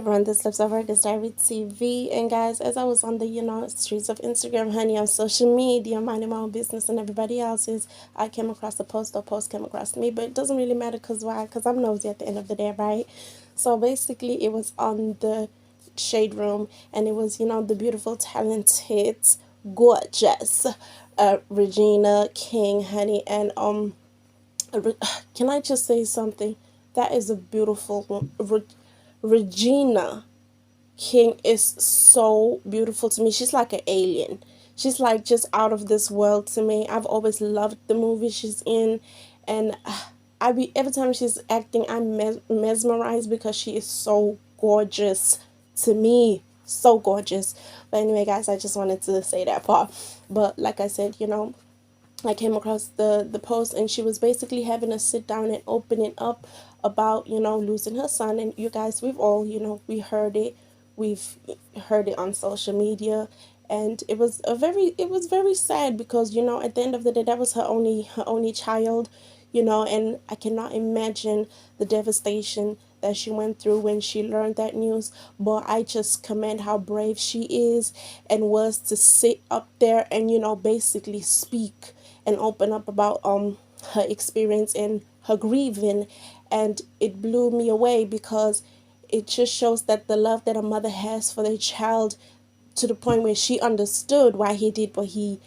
everyone, this is August Diary TV. And guys, as I was on the, streets of Instagram, honey, on social media, minding my own business and everybody else's, I came across a post, or post came across me, but it doesn't really matter because why? Because I'm nosy at the end of the day, right? So basically, it was on the Shade Room, and it was, the beautiful, talented, gorgeous Regina King, honey, and can I just say something? That is a beautiful one. Regina King is so beautiful to me. She's like an alien. She's like just out of this world to me. I've always loved the movie she's in, and I be every time she's acting, I'm mesmerized because she is so gorgeous to me. So gorgeous. But anyway, guys, I just wanted to say that part. But like I said, I came across the post, and she was basically having a sit down and open it up about losing her son. And you guys, we've all we've heard it on social media, and it was very sad because at the end of the day, that was her only child, and I cannot imagine the devastation that she went through when she learned that news. But I just commend how brave she is and was to sit up there and basically speak and open up about her experience and her grieving. And it blew me away because it just shows that the love that a mother has for their child, to the point where she understood why he did what he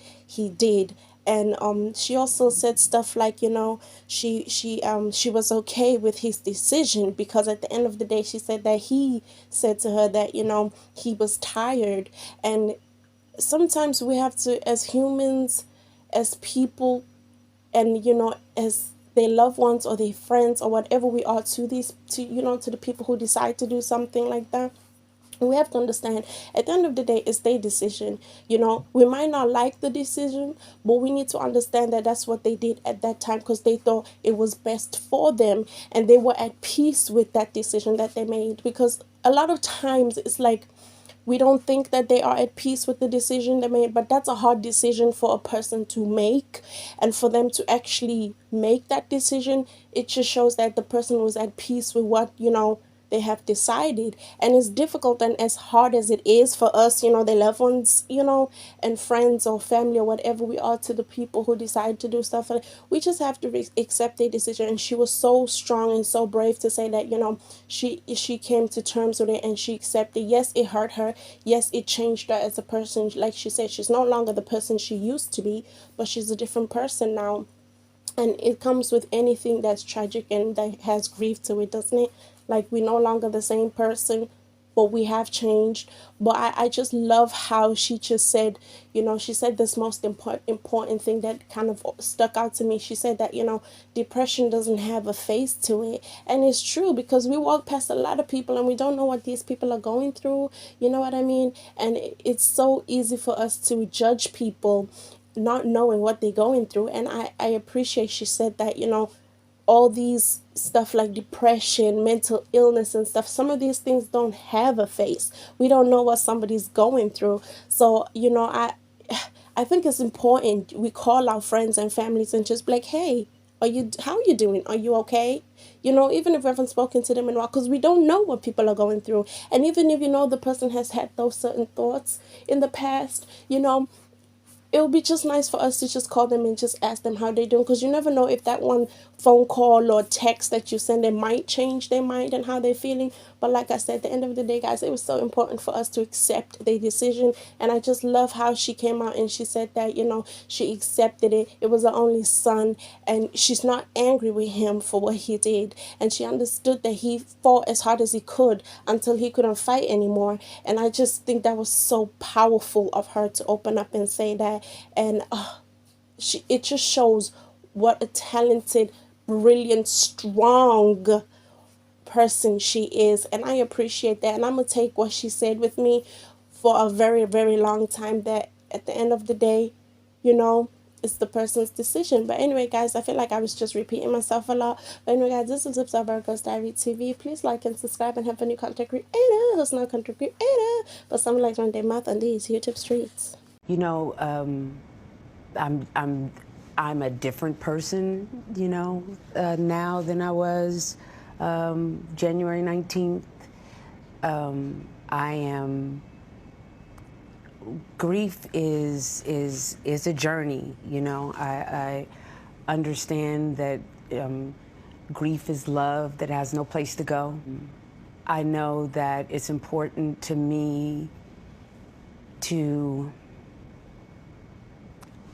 did. And she also said stuff like, she was okay with his decision, because at the end of the day, she said that he said to her that he was tired. And sometimes we have to, as humans, as people, and as their loved ones or their friends or whatever we are, to these, to the people who decide to do something like that, we have to understand, at the end of the day, it's their decision. We might not like the decision, but we need to understand that that's what they did at that time, because they thought it was best for them, and they were at peace with that decision that they made. Because a lot of times it's like, we don't think that they are at peace with the decision they made, but that's a hard decision for a person to make. And for them to actually make that decision, it just shows that the person was at peace with what they have decided. And it's difficult, and as hard as it is for us, their loved ones, and friends or family or whatever we are, to the people who decide to do stuff, we just have to accept their decision. And she was so strong and so brave to say that she came to terms with it, and she accepted. Yes, it hurt her. Yes, it changed her as a person. Like she said, she's no longer the person she used to be, but she's a different person now. And it comes with anything that's tragic and that has grief to it, doesn't it? Like, we're no longer the same person, but we have changed. But I just love how she just said, she said this most important thing that kind of stuck out to me. She said that depression doesn't have a face to it. And it's true, because we walk past a lot of people and we don't know what these people are going through. You know what I mean? And it's so easy for us to judge people not knowing what they're going through. And I appreciate she said that, all these stuff like depression, mental illness and stuff, some of these things don't have a face. We don't know what somebody's going through. So, I think it's important we call our friends and families and just be like, hey, how are you doing? Are you okay? Even if we haven't spoken to them in a while, because we don't know what people are going through. And even if the person has had those certain thoughts in the past, it would be just nice for us to just call them and just ask them how they're doing, because you never know if that one phone call or text that you send them might change their mind and how they're feeling. But like I said, at the end of the day, guys, it was so important for us to accept their decision. And I just love how she came out and she said that she accepted it. It was her only son, and she's not angry with him for what he did. And she understood that he fought as hard as he could until he couldn't fight anymore. And I just think that was so powerful of her to open up and say that. And it just shows what a talented, brilliant, strong person she is. And I appreciate that. And I'm going to take what she said with me for a very, very long time, that at the end of the day, it's the person's decision. But anyway, guys, I feel like I was just repeating myself a lot. But anyway, guys, this is Lips of Virgo's Diary TV. Please like and subscribe and have a new content creator who's not content creator, but someone likes run their mouth on these YouTube streets. You know, I'm a different person, now than I was January 19th. I am. Grief is a journey. You know, I understand that grief is love that has no place to go. I know that it's important to me to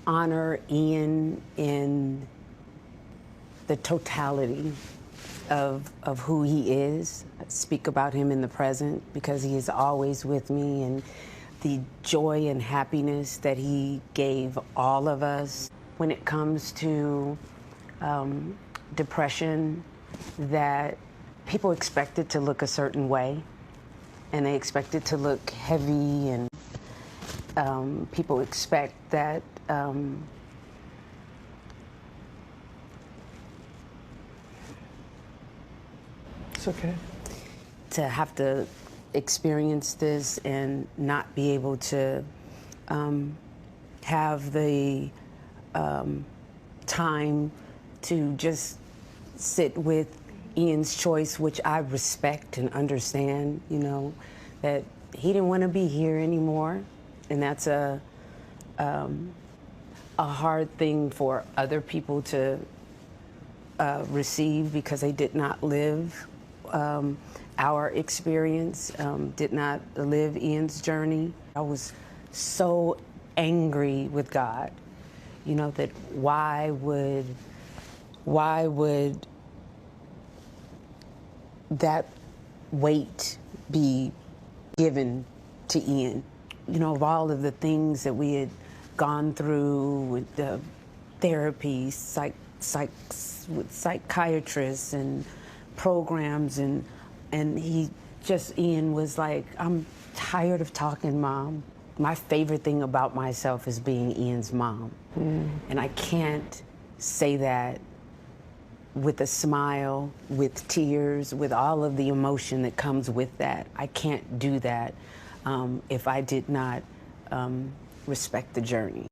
honor Ian in the totality of who he is, speak about him in the present, because he is always with me, and the joy and happiness that he gave all of us. When it comes to depression, that people expect it to look a certain way, and they expect it to look heavy, and people expect that It's okay. to have to experience this and not be able to have the time to just sit with Ian's choice, which I respect and understand, you know, that he didn't want to be here anymore. And that's a hard thing for other people to receive, because they did not live our experience, did not live Ian's journey. I was so angry with God, you know, that why would that weight be given to Ian? You know, of all of the things that we had gone through with the therapy, with psychiatrists and programs, and Ian was like, I'm tired of talking, Mom. My favorite thing about myself is being Ian's mom. And I can't say that with a smile, with tears, with all of the emotion that comes with that. I can't do that if I did not respect the journey.